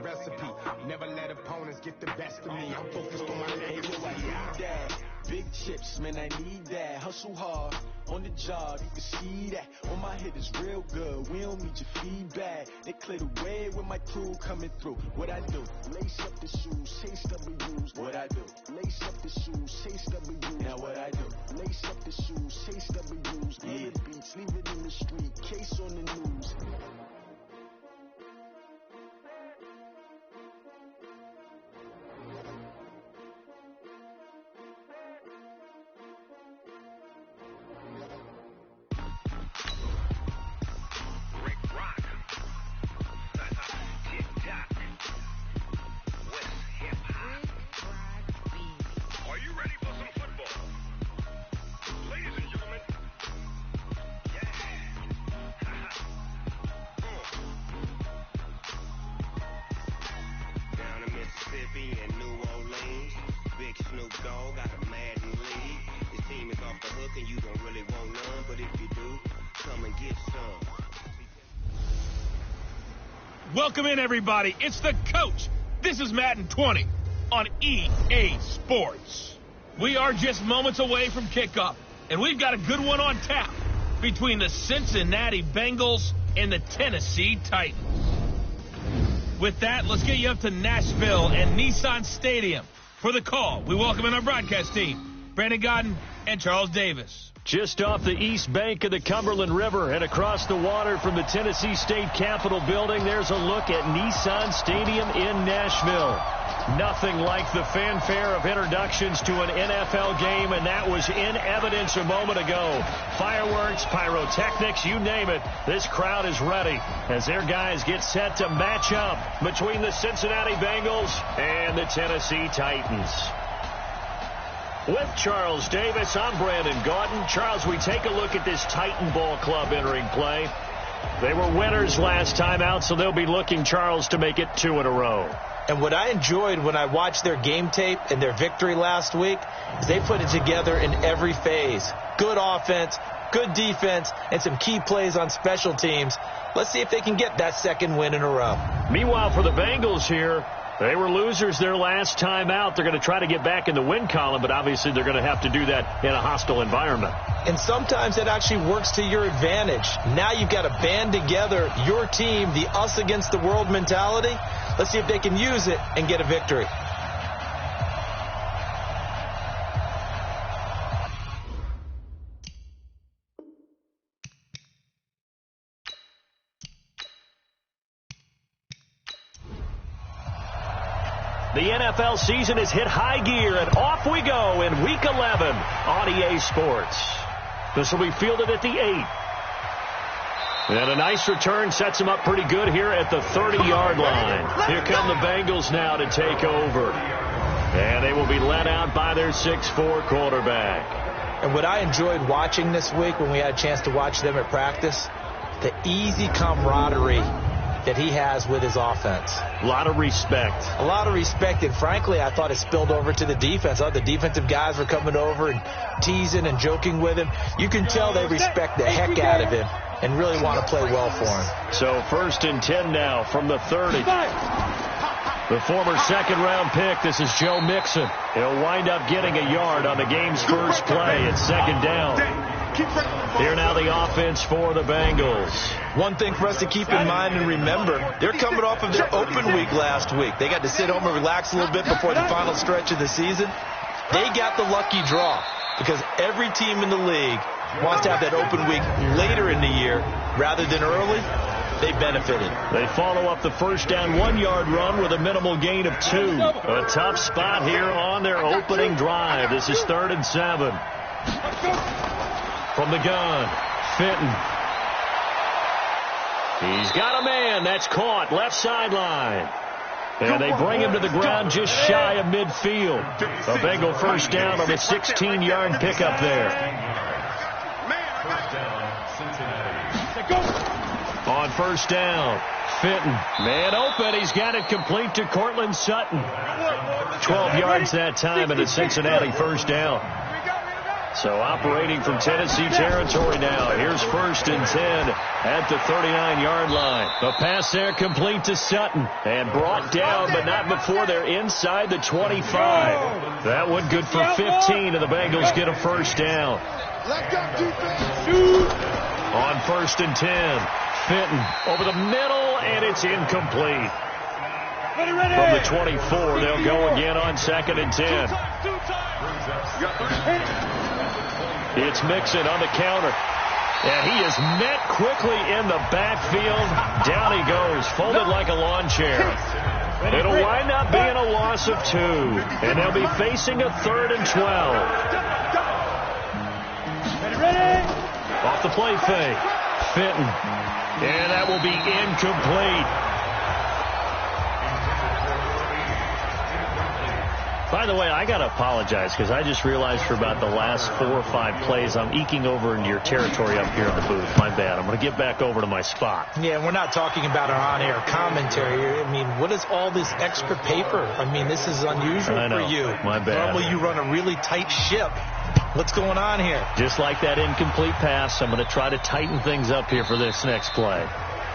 recipe. Never let opponents get the best of me. I'm focused on my legacy. Big chips, man, I need that. Hustle hard on the job, you can see that. On my head is real good, we don't need your feedback. They clear the way with my crew coming through. What I do? Lace up the shoes, chase W's. What I do? Lace up the shoes, chase W's. Now what I do? Lace up the shoes, chase W's. Yeah. Beats, leave it in the street, case on the news. Welcome in, everybody. It's the coach. This is Madden 20 on EA Sports. We are just moments away from kickoff, and we've got a good one on tap between the Cincinnati Bengals and the Tennessee Titans. With that, let's get you up to Nashville and Nissan Stadium for the call. We welcome in our broadcast team, Brandon Godden and Charles Davis. Just off the east bank of the Cumberland River and across the water from the Tennessee State Capitol building, there's a look at Nissan Stadium in Nashville. Nothing like the fanfare of introductions to an NFL game, and that was in evidence a moment ago. Fireworks, pyrotechnics, you name it. This crowd is ready as their guys get set to match up between the Cincinnati Bengals and the Tennessee Titans. With Charles Davis, I'm Brandon Gaudin. Charles, we take a look at this Titan Ball Club entering play. They were winners last time out, so they'll be looking, Charles, to make it 2 in a row. And what I enjoyed when I watched their game tape and their victory last week is they put it together in every phase. Good offense, good defense, and some key plays on special teams. Let's see if they can get that second win in a row. Meanwhile, for the Bengals here, they were losers their last time out. They're going to try to get back in the win column, but obviously they're going to have to do that in a hostile environment. And sometimes it actually works to your advantage. Now you've got to band together your team, the us against the world mentality. Let's see if they can use it and get a victory. The NFL season has hit high gear, and off we go in Week 11 on EA Sports. This will be fielded at the 8. And a nice return sets them up pretty good here at the 30-yard line. Here come the Bengals now to take over. And they will be led out by their 6'4" quarterback. And what I enjoyed watching this week when we had a chance to watch them at practice, the easy camaraderie that he has with his offense. A lot of respect. A lot of respect, and frankly, I thought it spilled over to the defense. I thought the defensive guys were coming over and teasing and joking with him. You can tell they respect the heck out of him and really want to play well for him. So 1st and 10 now from the 30. The former second-round pick, this is Joe Mixon. He'll wind up getting a yard on the game's first play at 2nd down. Here now the offense for the Bengals. One thing for us to keep in mind and remember, they're coming off of their open week last week. They got to sit home and relax a little bit before the final stretch of the season. They got the lucky draw because every team in the league wants to have that open week later in the year rather than early. They benefited. They follow up the first down 1-yard run with a minimal gain of 2. A tough spot here on their opening drive. This is 3rd and 7. From the gun, Fenton. He's got a man. That's caught. Left sideline. And they bring him to the ground just shy of midfield. A Bengal first down on a 16-yard pickup there. On first down, Fenton. Man open. He's got it complete to Cortland Sutton. 12 yards that time and a Cincinnati first down. So operating from Tennessee territory now. Here's 1st and 10 at the 39-yard line. The pass there complete to Sutton and brought down, but not before they're inside the 25. That one good for 15, and the Bengals get a first down. On 1st and 10, Fenton over the middle, and it's incomplete. From the 24, they'll go again on 2nd and 10. It's Mixon on the counter. And he is met quickly in the backfield. Down he goes, folded like a lawn chair. It'll wind up being a loss of 2. And they'll be facing a 3rd and 12. Off the play fake. Fenton. And that will be incomplete. By the way, I got to apologize because I just realized for about the last 4 or 5 plays I'm eking over into your territory up here in the booth. My bad. I'm going to get back over to my spot. Yeah, and we're not talking about our on-air commentary. I mean, what is all this extra paper? I mean, this is unusual for you. My bad. Normally you run a really tight ship. What's going on here? Just like that incomplete pass, I'm going to try to tighten things up here for this next play.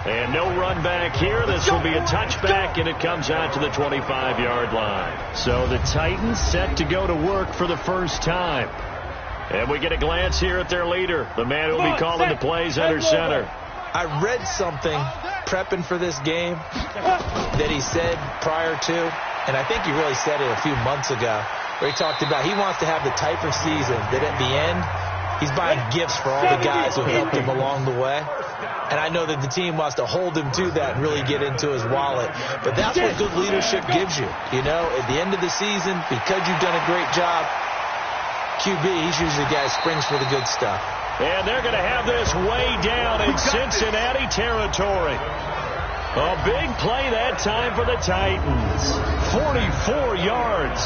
And no run back here. This will be a touchback, and it comes out to the 25-yard line. So the Titans set to go to work for the first time. And we get a glance here at their leader, the man who will be calling the plays under center. I read something prepping for this game that he said prior to, and I think he really said it a few months ago, where he talked about he wants to have the type of season that at the end, he's buying gifts for all the guys who helped him along the way. And I know that the team wants to hold him to that and really get into his wallet. But that's what good leadership gives you. You know, at the end of the season, because you've done a great job, QB, he's usually the guy who springs for the good stuff. And they're going to have this way down in Cincinnati territory. A big play that time for the Titans. 44 yards.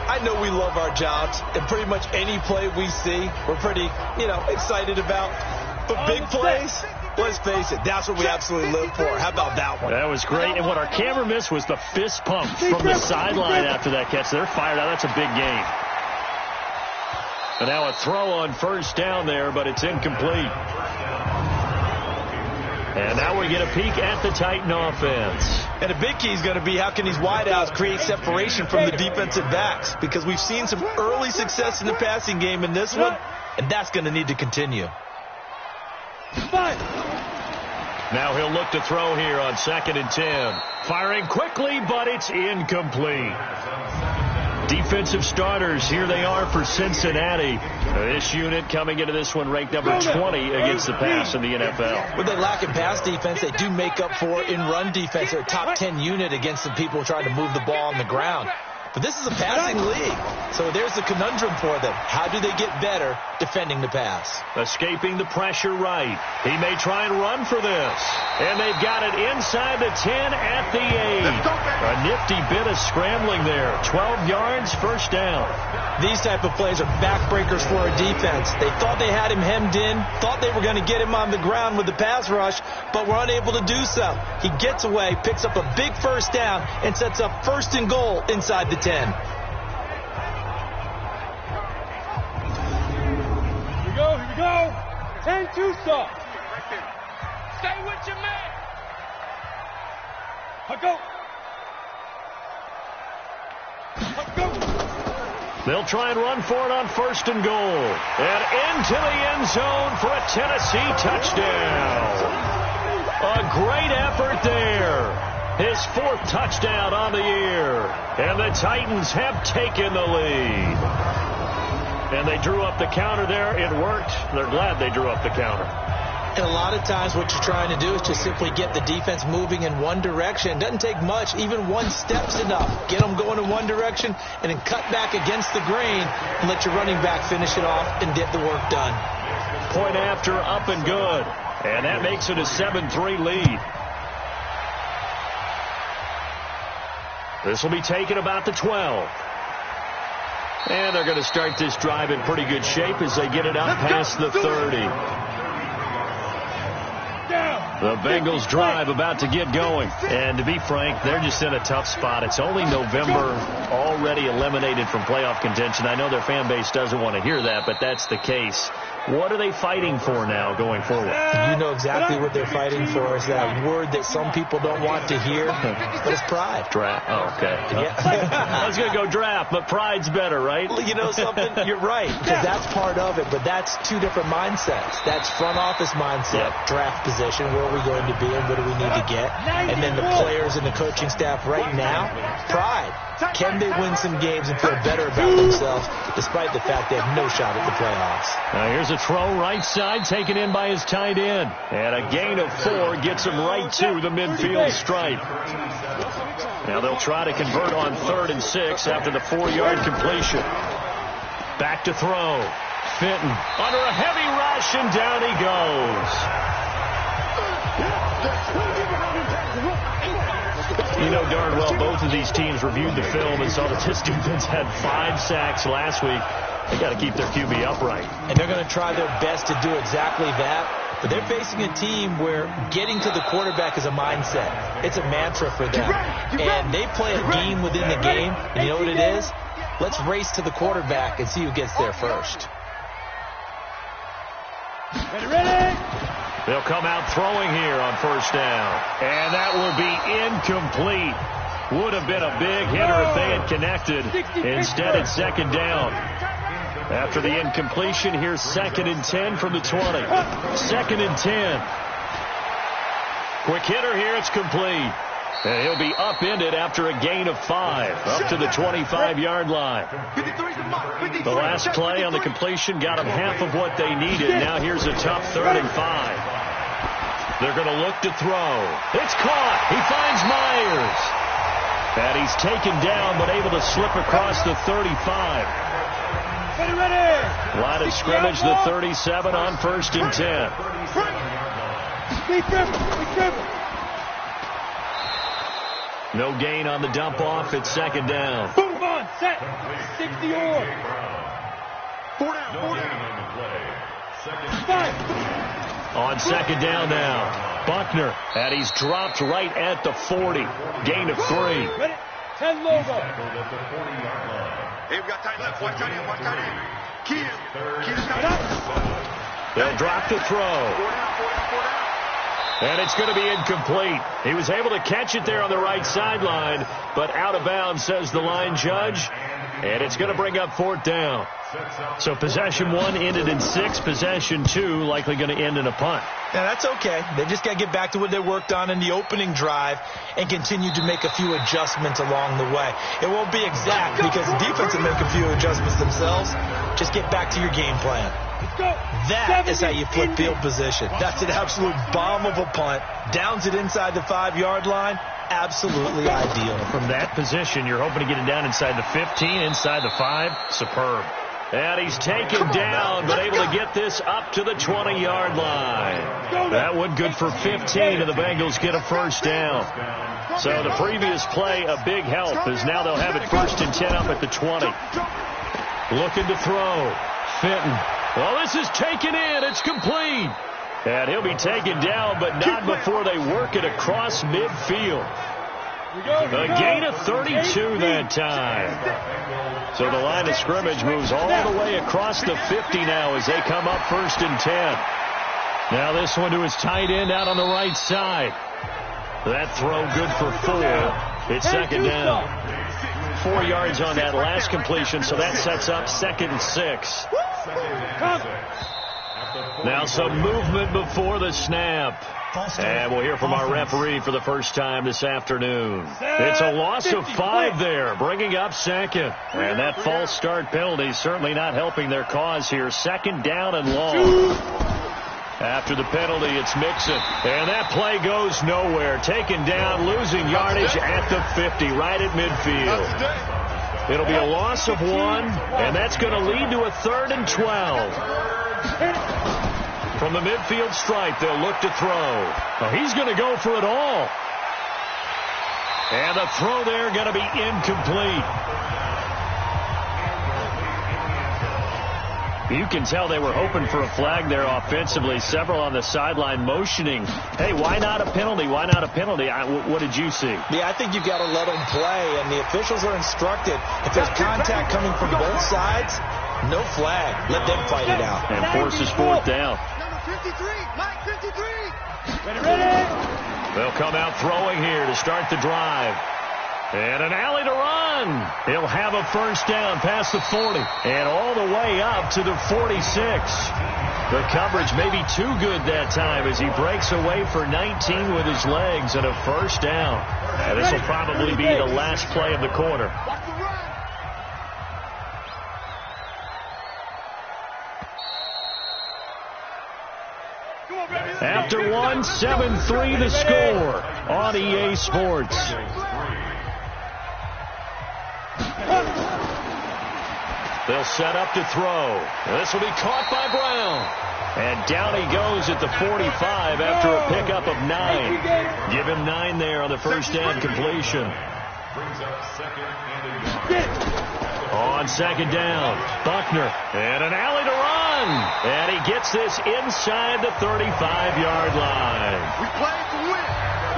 I know we love our jobs, and pretty much any play we see, we're pretty, excited about. But big plays, let's face it, that's what we absolutely live for. How about that one? That was great. And what our camera missed was the fist pump from the sideline after that catch. They're fired out. That's a big gain. And now a throw on first down there, but it's incomplete. And now we get a peek at the Titan offense. And a big key is going to be how can these wideouts create separation from the defensive backs? Because we've seen some early success in the passing game in this one, and that's going to need to continue. Now he'll look to throw here on 2nd and 10. Firing quickly, but it's incomplete. Defensive starters, here they are for Cincinnati. This unit coming into this one ranked number 20 against the pass in the NFL. With they lack in pass defense, they do make up for in run defense. They're a top 10 unit against the people trying to move the ball on the ground. But this is a passing league, so there's the conundrum for them. How do they get better defending the pass? Escaping the pressure right. He may try and run for this. And they've got it inside the 10 at the 8. A nifty bit of scrambling there. 12 yards, first down. These type of plays are backbreakers for a defense. They thought they had him hemmed in, thought they were going to get him on the ground with the pass rush, but were unable to do so. He gets away, picks up a big first down, and sets up 1st and goal inside the 10. Here we go. 10-2 stop. Stay with your man. Go. They'll try and run for it on 1st and goal. And into the end zone for a Tennessee touchdown. A great effort there. His 4th touchdown on the year. And the Titans have taken the lead. And they drew up the counter there. It worked. They're glad they drew up the counter. And a lot of times what you're trying to do is just simply get the defense moving in one direction. It doesn't take much. Even one step's enough. Get them going in one direction and then cut back against the grain and let your running back finish it off and get the work done. Point after, up and good. And that makes it a 7-3 lead. This will be taken about the 12. And they're going to start this drive in pretty good shape as they get it out past the 30. The Bengals drive about to get going. And to be frank, they're just in a tough spot. It's only November, already eliminated from playoff contention. I know their fan base doesn't want to hear that, but that's the case What are they fighting for now going forward? You know exactly what they're fighting for. Is that word that some people don't want to hear, but it's pride. Draft. Oh, okay. Yeah. I was going to go draft, but pride's better, right? Well, you know something? You're right, because that's part of it, but that's two different mindsets. That's front office mindset, draft position, where are we going to be and what do we need to get? And then the players and the coaching staff right now, pride. Can they win some games and feel better about themselves despite the fact they have no shot at the playoffs? Now here's a throw right side taken in by his tight end. And a gain of 4 gets him right to the midfield stripe. Now they'll try to convert on 3rd and 6 after the 4-yard completion. Back to throw. Fenton under a heavy rush, and down he goes. You know darn well both of these teams reviewed the film and saw that this defense had 5 sacks last week. They got to keep their QB upright. And they're going to try their best to do exactly that. But they're facing a team where getting to the quarterback is a mindset. It's a mantra for them. And they play a game within the game. And you know what it is? Let's race to the quarterback and see who gets there first. Ready? They'll come out throwing here on 1st down. And that will be incomplete. Would have been a big hitter if they had connected. Instead, it's 2nd down. After the incompletion, here's 2nd and 10 from the 20. 2nd and 10. Quick hitter here. It's complete. And he'll be upended after a gain of 5. Up to the 25-yard line. The last play on the completion got them half of what they needed. Now here's a tough 3rd and 5. They're going to look to throw. It's caught. He finds Myers. And he's taken down but able to slip across the 35. Line of scrimmage, the 37 on 1st and 10. No gain on the dump off. It's 2nd down. Move on, set. 60 or. 4 down. 5. On 2nd down now. Buckner, and he's dropped right at the 40. Gain of 3. Ready? 10 logo. Hey, we got tight left. One tight end. One tight end. Keaton's tight end. They'll drop the throw. 4 down. And it's going to be incomplete. He was able to catch it there on the right sideline, but out of bounds, says the line judge. And it's going to bring up 4th down. So possession 1 ended in 6. Possession 2 likely going to end in a punt. Yeah, that's okay. They just got to get back to what they worked on in the opening drive and continue to make a few adjustments along the way. It won't be exact because the defense will make a few adjustments themselves. Just get back to your game plan. That is how you flip field position. That's an absolute bomb of a punt. Downs it inside the 5-yard line. Absolutely ideal. From that position, you're hoping to get it down inside the 15, inside the 5. Superb. And he's taken down, but able to get this up to the 20-yard line. That one good for 15, and the Bengals get a 1st down. So the previous play, a big help, as now they'll have it 1st and 10 up at the 20. Looking to throw. Fenton. Well, this is taken in. It's complete. And he'll be taken down, but not before they work it across midfield. A gain of 32 that time. So the line of scrimmage moves all the way across the 50 now as they come up 1st and 10. Now this one to his tight end out on the right side. That throw good for 4. It's 2nd down. 4 yards on that last completion, so that sets up 2nd and 6. Now some movement before the snap. And we'll hear from our referee for the first time this afternoon. It's a loss of 5 there, bringing up 2nd. And that false start penalty certainly not helping their cause here. 2nd down and long. After the penalty, it's Mixon. And that play goes nowhere. Taken down, losing yardage at the 50, right at midfield. It'll be a loss of 1, and that's going to lead to a 3rd and 12. From the midfield stripe, they'll look to throw. Well, he's going to go for it all. And the throw there going to be incomplete. You can tell they were hoping for a flag there offensively. Several on the sideline motioning. Hey, why not a penalty? Why not a penalty? What did you see? Yeah, I think you've got to let them play, and the officials are instructed. If there's contact coming from both sides, No flag. Let them fight it out. And forces fourth down. Number 53, Mike 53. Ready. They'll come out throwing here to start the drive. And an alley to run. He'll have a first down past the 40 and all the way up to the 46. The coverage may be too good that time as he breaks away for 19 with his legs and a first down. And this will probably be the last play of the quarter. After one, 7-3 the score on EA Sports. They'll set up to throw. This will be caught by Brown. And down he goes at the 45 after a pickup of 9. Give him 9 there on the first down completion. On second down, Buckner. And an alley to run. And he gets this inside the 35-yard line. We play to win.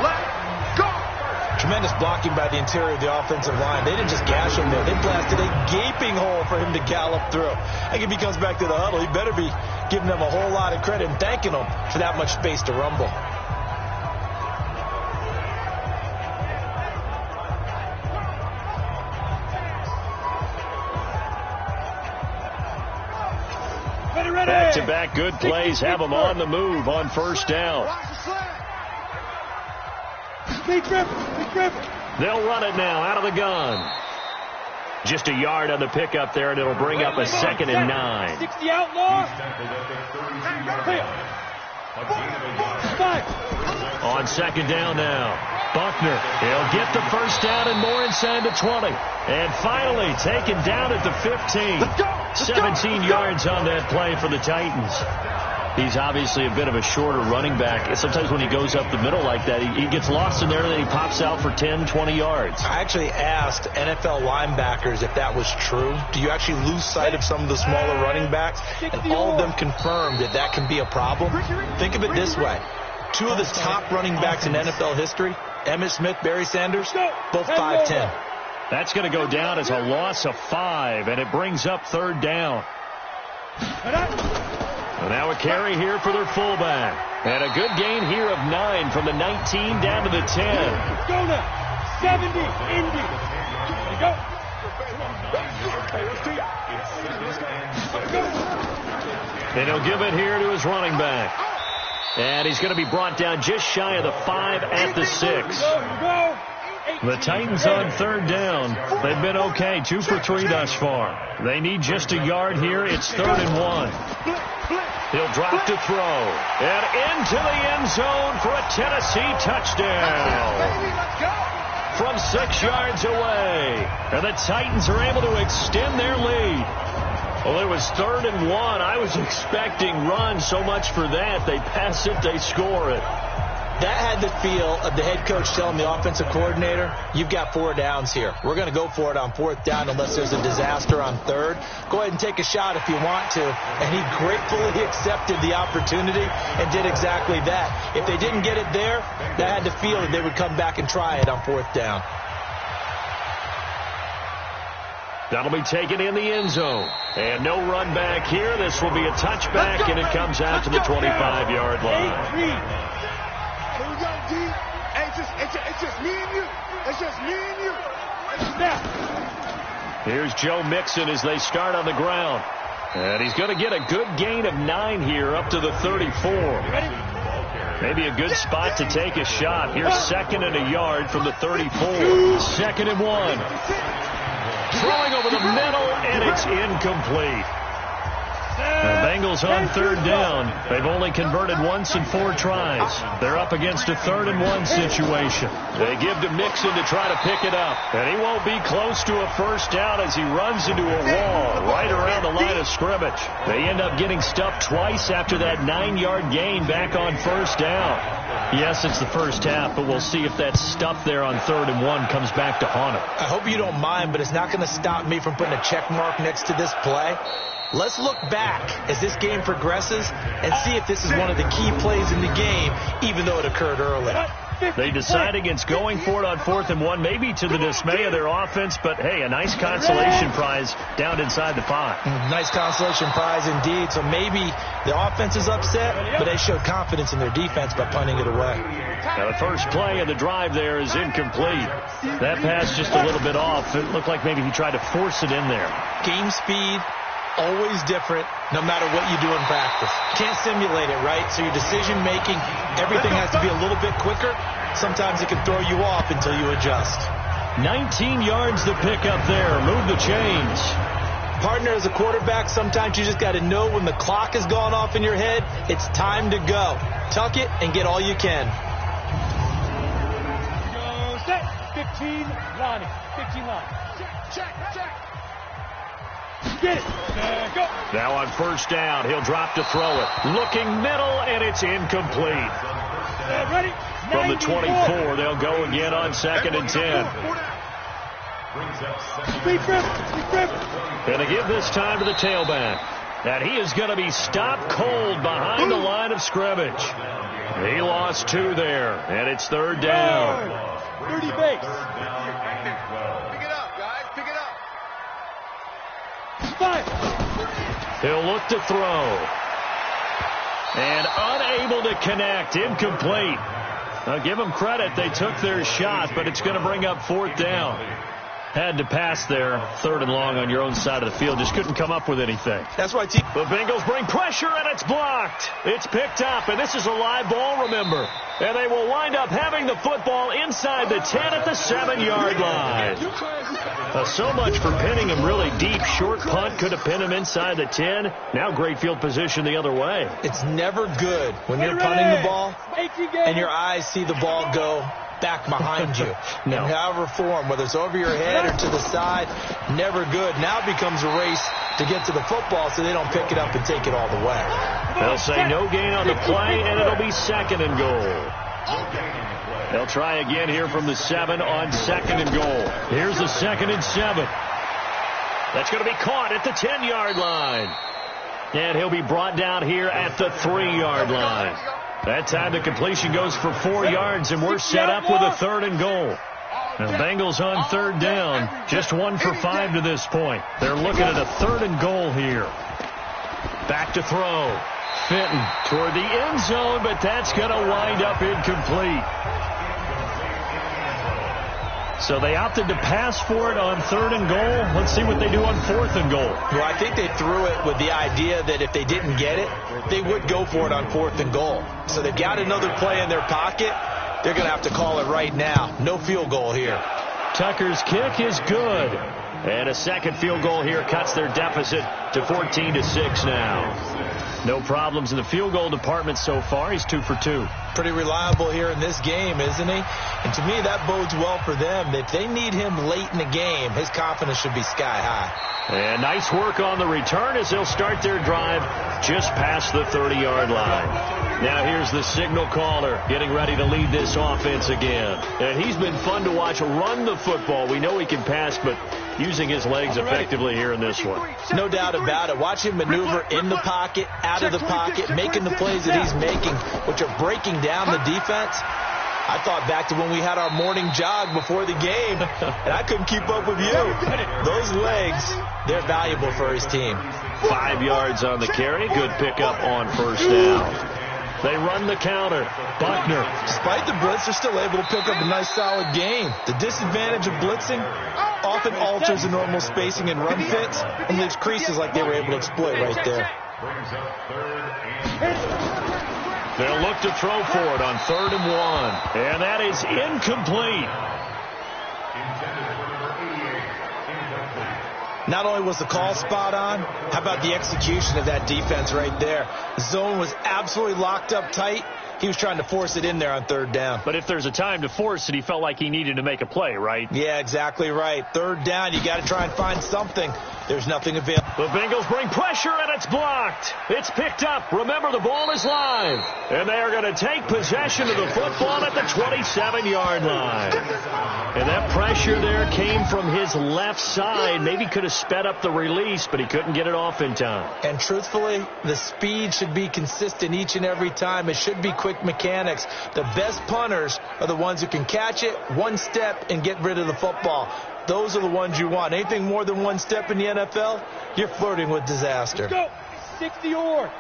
Let's go. Tremendous blocking by the interior of the offensive line. They didn't just gash him there. They blasted a gaping hole for him to gallop through. I think if he comes back to the huddle, he better be giving them a whole lot of credit and thanking them for that much space to rumble. Back-to-back good plays have them on the move on first down. They'll run it now out of the gun. Just a yard on the pickup there, and it'll bring up a 2nd and 9. 60 outlaw. On second down now, Buckner. He'll get the first down and more inside the 20. And finally taken down at the 15. 17 yards on that play for the Titans. He's obviously a bit of a shorter running back. Sometimes when he goes up the middle like that, he gets lost in there and then he pops out for 10, 20 yards. I actually asked NFL linebackers if that was true. Do you actually lose sight of some of the smaller running backs? And all of them confirmed that that can be a problem. Think of it this way. 2 of the top running backs in NFL history, Emmitt Smith, Barry Sanders, both 5'10". That's going to go down as a loss of 5, and it brings up third down. And now a carry here for their fullback. And a good gain here of 9 from the 19 down to the 10. Let's go now. 70, Indy. And he'll give it here to his running back. And he's going to be brought down just shy of the 5 at the 6. The Titans on third down. They've been okay, 2 for 3 thus far. They need just a yard here. It's 3rd and 1. He'll drop to throw. And into the end zone for a Tennessee touchdown. From 6 yards away. And the Titans are able to extend their lead. Well, it was 3rd and 1. I was expecting run, so much for that. They pass it, they score it. That had the feel of the head coach telling the offensive coordinator, you've got 4 downs here. We're going to go for it on 4th down unless there's a disaster on 3rd. Go ahead and take a shot if you want to. And he gratefully accepted the opportunity and did exactly that. If they didn't get it there, that had the feel that they would come back and try it on 4th down. That'll be taken in the end zone. And no run back here. This will be a touchback, and it comes out to the 25-yard line. Here we go, D. Hey, it's just me and you. It's just me and you. Here's Joe Mixon as they start on the ground. And he's going to get a good gain of 9 here up to the 34. Maybe a good spot to take a shot. Here's 2nd and a yard from the 34. 2nd and 1. Throwing over the middle, and it's incomplete. The Bengals on 3rd down. They've only converted once in 4 tries. They're up against a 3rd and 1 situation. They give to Mixon to try to pick it up. And he won't be close to a first down as he runs into a wall right around the line of scrimmage. They end up getting stuffed twice after that 9-yard gain back on 1st down. Yes, it's the first half, but we'll see if that stuff there on 3rd and 1 comes back to haunt him. I hope you don't mind, but it's not going to stop me from putting a check mark next to this play. Let's look back as this game progresses and see if this is one of the key plays in the game, even though it occurred early. They decide against going for it on 4th and 1, maybe to the dismay of their offense, but hey, a nice consolation prize down inside the 5. Nice consolation prize indeed. So maybe the offense is upset, but they showed confidence in their defense by punting it away. Now the first play of the drive there is incomplete. That pass just a little bit off. It looked like maybe he tried to force it in there. Game speed, always different, no matter what you do in practice. Can't simulate it, right? So your decision-making, everything has to be a little bit quicker. Sometimes it can throw you off until you adjust. 19 yards to pick up there. Move the chains. Partner, as a quarterback, sometimes you just got to know when the clock has gone off in your head, it's time to go. Tuck it and get all you can. Go set. 15 line. 15 line. Check. Get it. Go. Now on first down, he'll drop to throw it. Looking middle, and it's incomplete. Ready. From the 24, they'll go again on 2nd and 10. Going to give this time to the tailback. And he is going to be stopped cold behind the line of scrimmage. He lost 2 there, and it's 3rd down. 30 base. Pick it up, guys. Pick it up. 5. He'll look to throw. And unable to connect. Incomplete. Now give them credit. They took their shot, but it's going to bring up 4th down. Had to pass there, 3rd and long on your own side of the field. Just couldn't come up with anything. That's why the Bengals bring pressure, and it's blocked. It's picked up, and this is a live ball, remember. And they will wind up having the football inside the 10 at the 7-yard line. So much for pinning him really deep. Short punt could have pinned him inside the 10. Now great field position the other way. It's never good when you're punting the ball and your eyes see the ball go back behind you. No. In however form, whether it's over your head or to the side, never good. Now it becomes a race to get to the football so they don't pick it up and take it all the way. They'll say no gain on the play, and it'll be 2nd and goal. They'll try again here from the 7 on 2nd and goal. Here's the 2nd and 7. That's going to be caught at the 10-yard line. And he'll be brought down here at the 3-yard line. That time the completion goes for 4 yards, and we're set up with a 3rd and goal. The Bengals on 3rd down, just 1 for 5 to this point. They're looking at a 3rd and goal here. Back to throw. Fitton toward the end zone, but that's going to wind up incomplete. So they opted to pass for it on 3rd and goal. Let's see what they do on 4th and goal. Well, I think they threw it with the idea that if they didn't get it, they would go for it on 4th and goal. So they've got another play in their pocket. They're going to have to call it right now. No field goal here. Tucker's kick is good. And a second field goal here cuts their deficit to 14-6 now. No problems in the field goal department so far. He's 2 for 2. Pretty reliable here in this game, isn't he? And to me, that bodes well for them. If they need him late in the game, his confidence should be sky high. And nice work on the return as they'll start their drive just past the 30-yard line. Now here's the signal caller getting ready to lead this offense again. And he's been fun to watch run the football. We know he can pass, but using his legs effectively here in this one. No doubt about it. Watch him maneuver in the pocket, out of the pocket, making the plays that he's making, which are breaking down the defense. I thought back to when we had our morning jog before the game, and I couldn't keep up with you. Those legs, they're valuable for his team. 5 yards on the carry. Good pickup on first down. They run the counter. Buckner. Despite the blitz, they're still able to pick up a nice solid gain. The disadvantage of blitzing often alters the normal spacing and run fits and leaves creases like they were able to exploit right there. They'll look to throw for it on 3rd and 1. And that is incomplete. Not only was the call spot on, how about the execution of that defense right there? The zone was absolutely locked up tight. He was trying to force it in there on 3rd down. But if there's a time to force it, he felt like he needed to make a play, right? Yeah, exactly right. 3rd down, you got to try and find something. There's nothing available. The Bengals bring pressure, and it's blocked. It's picked up. Remember, the ball is live. And they are going to take possession of the football at the 27-yard line. And that pressure there came from his left side. Maybe could have sped up the release, but he couldn't get it off in time. And truthfully, the speed should be consistent each and every time. It should be quick mechanics. The best punters are the ones who can catch it, one step, and get rid of the football. Those are the ones you want. Anything more than one step in the NFL, you're flirting with disaster. Let's go. 60 or.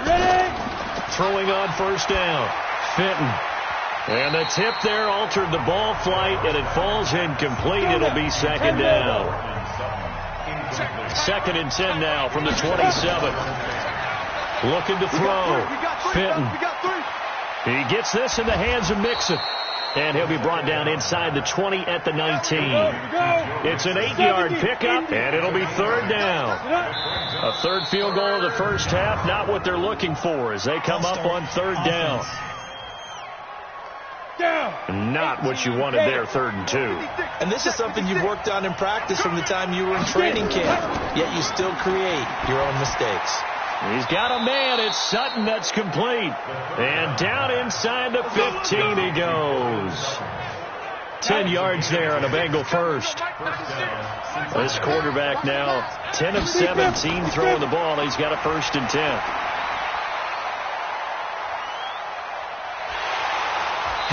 Ready? Throwing on first down. Fenton. And the tip there altered the ball flight, and it falls incomplete. It'll be second down. 2nd and 10 now from the 27. Looking to throw. Fenton. He gets this in the hands of Mixon. And he'll be brought down inside the 20 at the 19. It's an 8-yard pickup, and it'll be 3rd down. A 3rd field goal of the first half, not what they're looking for as they come up on 3rd down. Not what you wanted there, 3rd and 2. And this is something you've worked on in practice from the time you were in training camp, yet you still create your own mistakes. He's got a man. It's Sutton. That's complete. And down inside the 15 he goes. 10 yards there on a Bengal first. This quarterback now 10 of 17 throwing the ball. He's got a 1st and 10.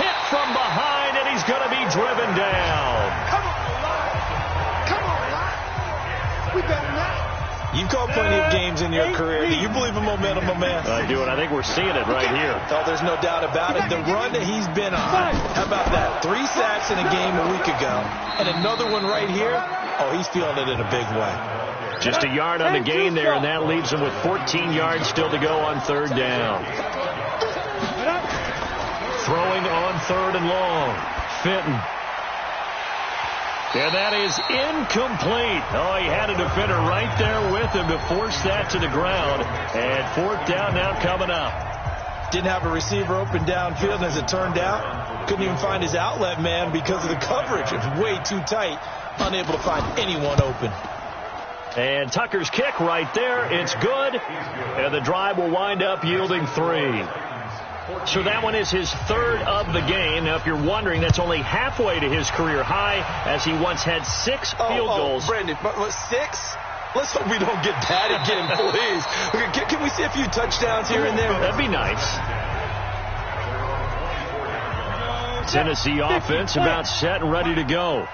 Hit from behind, and he's going to be driven down. Come on, Lyle. We better not. You've called plenty of games in your career. Do you believe in momentum, my man? I do, and I think we're seeing it right here. Oh, there's no doubt about it. The run that he's been on. How about that? 3 sacks in a game a week ago. And another one right here. Oh, he's feeling it in a big way. Just a yard on the gain there, and that leaves him with 14 yards still to go on 3rd down. Throwing on 3rd and long. Fenton. And that is incomplete. Oh, he had a defender right there with him to force that to the ground. And 4th down now coming up. Didn't have a receiver open downfield, and as it turned out, couldn't even find his outlet man because of the coverage. It was way too tight, unable to find anyone open. And Tucker's kick right there. It's good. And the drive will wind up yielding 3. So that one is his 3rd of the game. Now, if you're wondering, that's only halfway to his career high, as he once had 6 field goals. Brandon, but 6? Let's hope we don't get that again, please. Okay, can we see a few touchdowns here and there? That'd be nice. Tennessee offense about set and ready to go.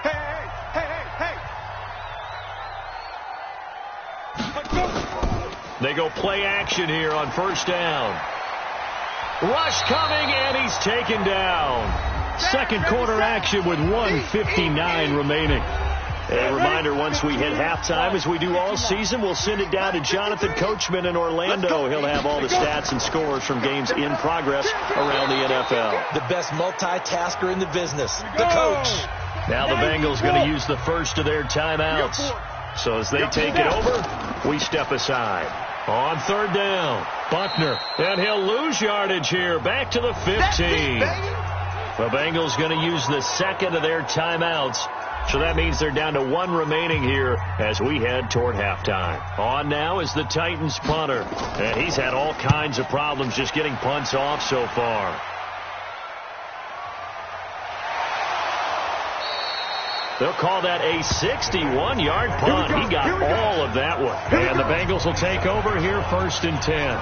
They go play action here on first down. Rush coming, and he's taken down. Second quarter action with 1:59 remaining. A reminder, once we hit halftime, as we do all season, we'll send it down to Jonathan Coachman in Orlando. He'll have all the stats and scores from games in progress around the NFL. The best multitasker in the business, the coach. Now the Bengals going to use the first of their timeouts. So as they take it over, we step aside. On 3rd down, Buckner, and he'll lose yardage here, back to the 15. The Bengals going to use the 2nd of their timeouts, so that means they're down to 1 remaining here as we head toward halftime. On now is the Titans punter, and he's had all kinds of problems just getting punts off so far. They'll call that a 61-yard punt. He got all of that one. And the Bengals will take over here 1st and 10.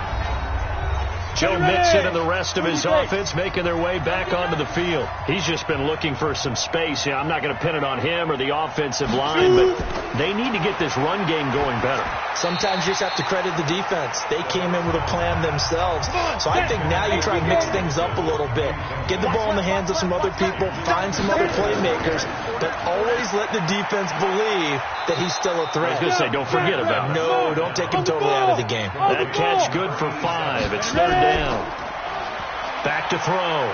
Joe Mixon and the rest of his offense making their way back onto the field. He's just been looking for some space. I'm not going to pin it on him or the offensive line, but they need to get this run game going better. Sometimes you just have to credit the defense. They came in with a plan themselves. So I think now you try and mix things up a little bit. Get the ball in the hands of some other people, find some other playmakers, but always let the defense believe that he's still a threat. I was going to say, don't forget about it. No, don't take him totally out of the game. That catch good for 5. It's 3rd down. Back to throw.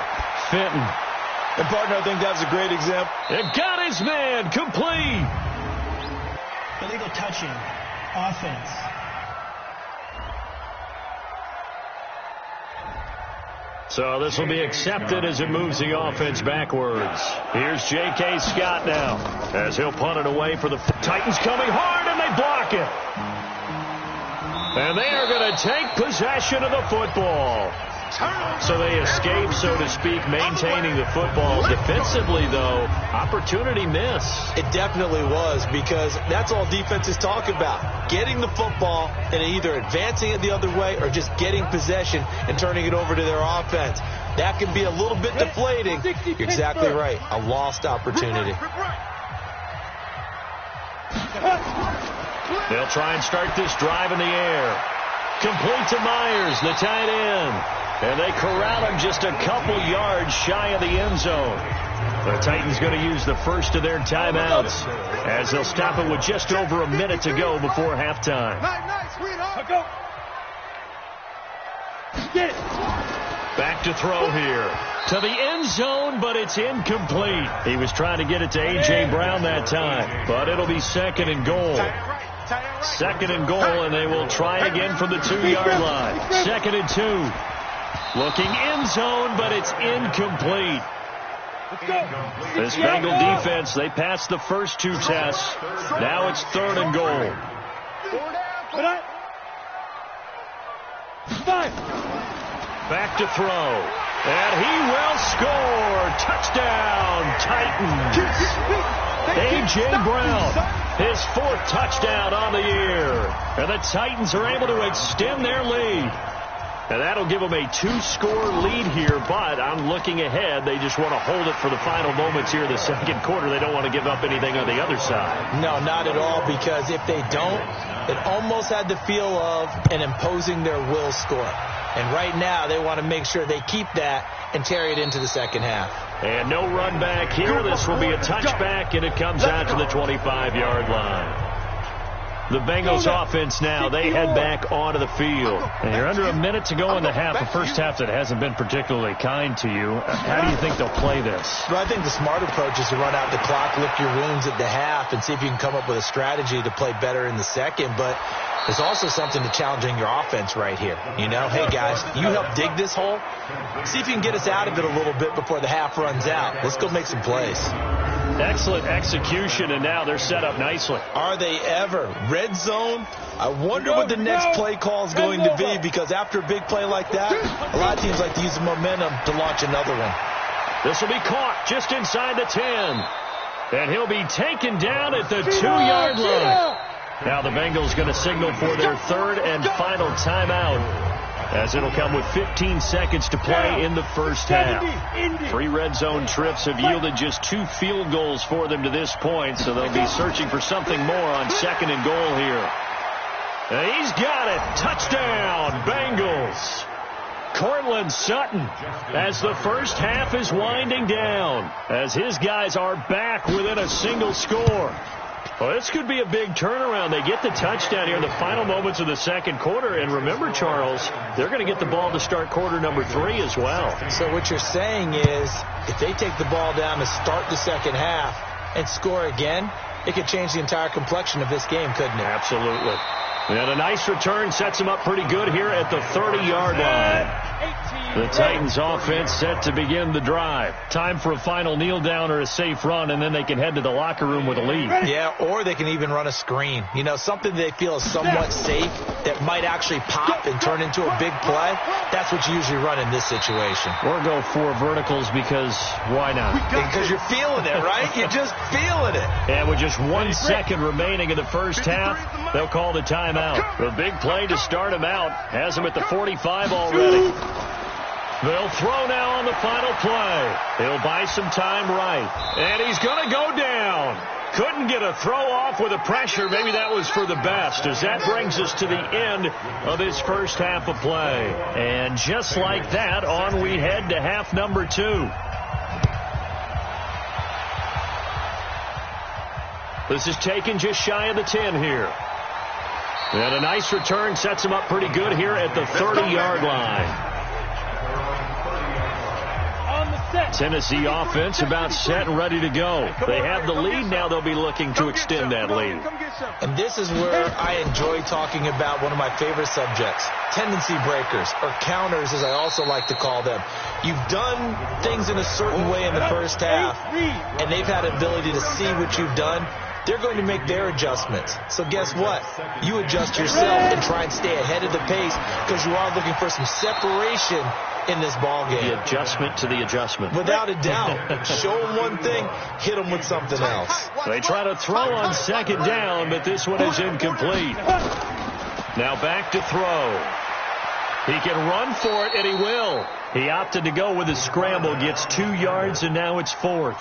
Fenton. And, partner, I think that was a great example. It got his man. Complete. Illegal touching. Offense. So this will be accepted as it moves the offense backwards. Here's J.K. Scott now as he'll punt it away for the Titans coming hard, and they block it. And they are going to take possession of the football. So they escape, so to speak, maintaining the football. Defensively, though, opportunity miss. It definitely was, because that's all defenses talk about. Getting the football and either advancing it the other way or just getting possession and turning it over to their offense. That can be a little bit deflating. You're exactly right. A lost opportunity. They'll try and start this drive in the air. Complete to Myers, the tight end. And they corral him just a couple yards shy of the end zone. The Titans going to use the first of their timeouts as they'll stop it with just over a minute to go before halftime. Back to throw here. To the end zone, but it's incomplete. He was trying to get it to A.J. Brown that time, but it'll be second and goal. Second and goal, and they will try again from the 2-yard line. Second and 2. Looking end zone, but it's incomplete. This Bengal defense, they passed the first 2 tests. Now it's third and goal. Back to throw. And he will score. Touchdown, Titans. A.J. Brown, his 4th touchdown on the year. And the Titans are able to extend their lead. And that'll give them a 2-score lead here, but I'm looking ahead. They just want to hold it for the final moments here in the second quarter. They don't want to give up anything on the other side. No, not at all, because if they don't, it almost had the feel of an imposing their will score. And right now, they want to make sure they keep that and carry it into the second half. And no run back here. This will be a touchback, and it comes out to the 25-yard line. The Bengals offense now, they head back onto the field. And you're under a minute to go in the half, a first half that hasn't been particularly kind to you. How do you think they'll play this? Well, I think the smart approach is to run out the clock, lick your wounds at the half, and see if you can come up with a strategy to play better in the second. But there's also something to challenging your offense right here. You know, hey, guys, you help dig this hole. See if you can get us out of it a little bit before the half runs out. Let's go make some plays. Excellent execution, and now they're set up nicely. Are they ever? Red zone? I wonder what the next play call is going to be, because after a big play like that, a lot of teams like to use the momentum to launch another one. This will be caught just inside the 10. And he'll be taken down at the 2-yard line. Now the Bengals going to signal for their third and final timeout, as it'll come with 15 seconds to play in the first half. 3 red zone trips have yielded just 2 field goals for them to this point, so they'll be searching for something more on second and goal here. And he's got it. Touchdown, Bengals. Cortland Sutton, as the first half is winding down, as his guys are back within a single score. Well, this could be a big turnaround. They get the touchdown here in the final moments of the second quarter. And remember, Charles, they're going to get the ball to start quarter number 3 as well. So what you're saying is, if they take the ball down to start the second half and score again, it could change the entire complexion of this game, couldn't it? Absolutely. And a nice return sets them up pretty good here at the 30-yard line. The Titans offense set to begin the drive. Time for a final kneel down or a safe run, and then they can head to the locker room with a lead. Yeah, or they can even run a screen. You know, something they feel is somewhat safe that might actually pop and turn into a big play. That's what you usually run in this situation. Or go 4 verticals, because why not? Because you're feeling it, right? You're just feeling it. And with just 1 second remaining in the first half, they'll call the timeout. The big play to start him out has him at the 45 already. They'll throw now on the final play. He'll buy some time right. And he's going to go down. Couldn't get a throw off with the pressure. Maybe that was for the best, as that brings us to the end of this first half of play. And just like that, on we head to half number 2. This is taken just shy of the 10 here. And a nice return sets him up pretty good here at the 30-yard line. Tennessee offense about set and ready to go. They have the lead. Now they'll be looking to extend that lead. And this is where I enjoy talking about one of my favorite subjects, tendency breakers, or counters as I also like to call them. You've done things in a certain way in the first half, and they've had an ability to see what you've done. They're going to make their adjustments. So guess what? You adjust yourself and try and stay ahead of the pace because you are looking for some separation in this ball game. The adjustment to the adjustment. Without a doubt. Show them one thing, hit them with something else. They try to throw on second down, but this one is incomplete. Now back to throw. He can run for it, and he will. He opted to go with a scramble, gets 2 yards, and now it's 4th.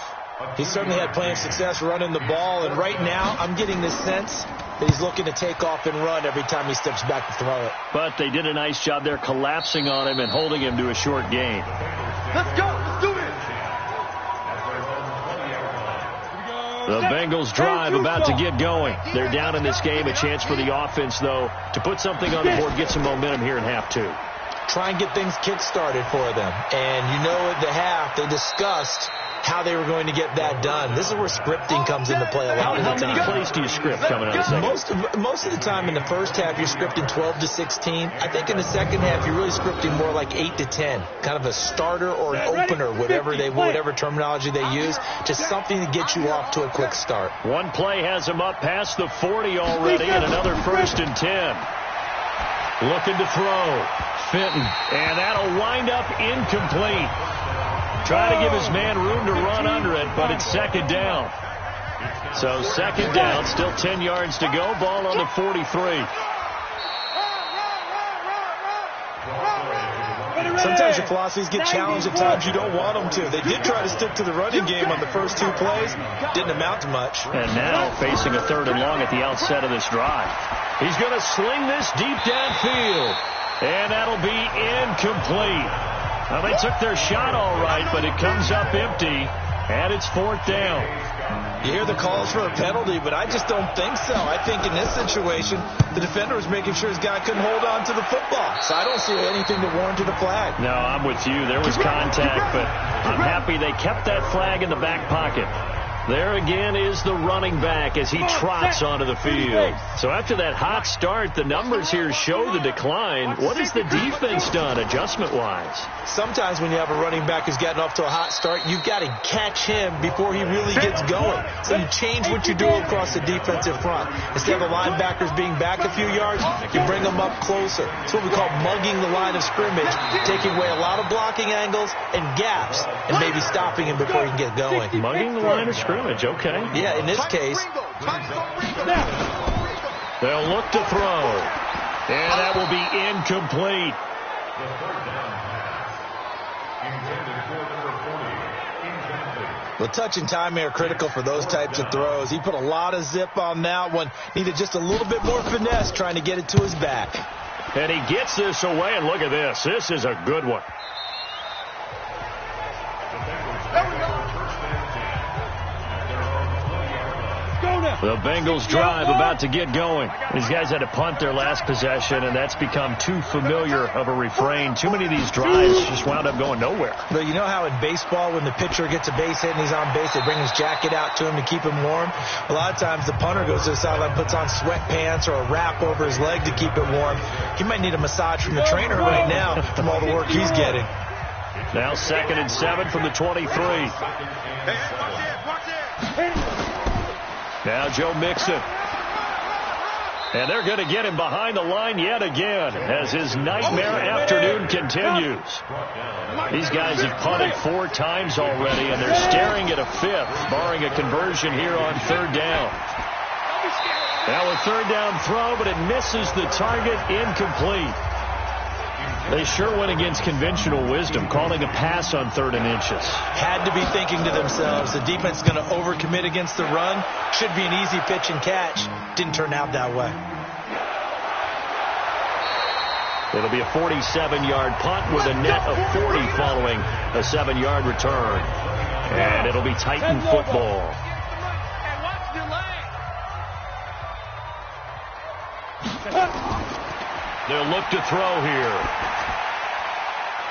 He certainly had plenty of success running the ball, and right now I'm getting this sense that he's looking to take off and run every time he steps back to throw it. But they did a nice job there collapsing on him and holding him to a short gain. Let's go. Let's do it. The Bengals drive about to get going. They're down in this game. A chance for the offense, though, to put something on the board, get some momentum here in half 2. Try and get things kick-started for them. And you know at the half they discussed how they were going to get that done. This is where scripting comes into play a lot of the time. How many plays do you script coming out of the second? Most of the time in the first half, you're scripting 12 to 16. I think in the second half, you're really scripting more like 8 to 10. Kind of a starter or an opener, whatever terminology they use, just something to get you off to a quick start. One play has him up past the 40 already, and another 1st and 10. Looking to throw. Fenton, and that'll wind up incomplete. Try to give his man room to run under it, but it's second down. So second down, still 10 yards to go. Ball on the 43. Sometimes your philosophies get challenged at times you don't want them to. They did try to stick to the running game on the first 2 plays. Didn't amount to much. And now facing a 3rd and long at the outset of this drive. He's going to sling this deep downfield. And that'll be incomplete. Well, they took their shot all right, but it comes up empty, and it's 4th down. You hear the calls for a penalty, but I just don't think so. I think in this situation, the defender was making sure his guy couldn't hold on to the football. So I don't see anything to warrant a flag. No, I'm with you. There was contact, but I'm happy they kept that flag in the back pocket. There again is the running back as he trots onto the field. So after that hot start, the numbers here show the decline. What has the defense done adjustment-wise? Sometimes when you have a running back who's gotten off to a hot start, you've got to catch him before he really gets going. So you change what you do across the defensive front. Instead of the linebackers being back a few yards, you bring them up closer. It's what we call mugging the line of scrimmage, taking away a lot of blocking angles and gaps, and maybe stopping him before he can get going. Mugging the line of scrimmage. Okay. Yeah, in this case, they'll look to throw. And that will be incomplete. The touch and timing are critical for those types of throws. He put a lot of zip on that one. Needed just a little bit more finesse trying to get it to his back. And he gets this away, and look at this. This is a good one. The Bengals drive about to get going. These guys had to punt their last possession, and that's become too familiar of a refrain. Too many of these drives just wound up going nowhere. But you know how in baseball, when the pitcher gets a base hit and he's on base, they bring his jacket out to him to keep him warm? A lot of times the punter goes to the sideline, puts on sweatpants or a wrap over his leg to keep it warm. He might need a massage from the trainer right now from all the work he's getting. Now 2nd and 7 from the 23. Now Joe Mixon. And they're going to get him behind the line yet again as his nightmare afternoon continues. These guys have punted 4 times already, and they're staring at a 5th, barring a conversion here on 3rd down. Now a 3rd down throw, but it misses the target, incomplete. They sure went against conventional wisdom, calling a pass on 3rd and inches. Had to be thinking to themselves, the defense is going to overcommit against the run. Should be an easy pitch and catch. Didn't turn out that way. It'll be a 47-yard punt with a net of 40 following a 7-yard return. And it'll be Titan football. They'll look to throw here.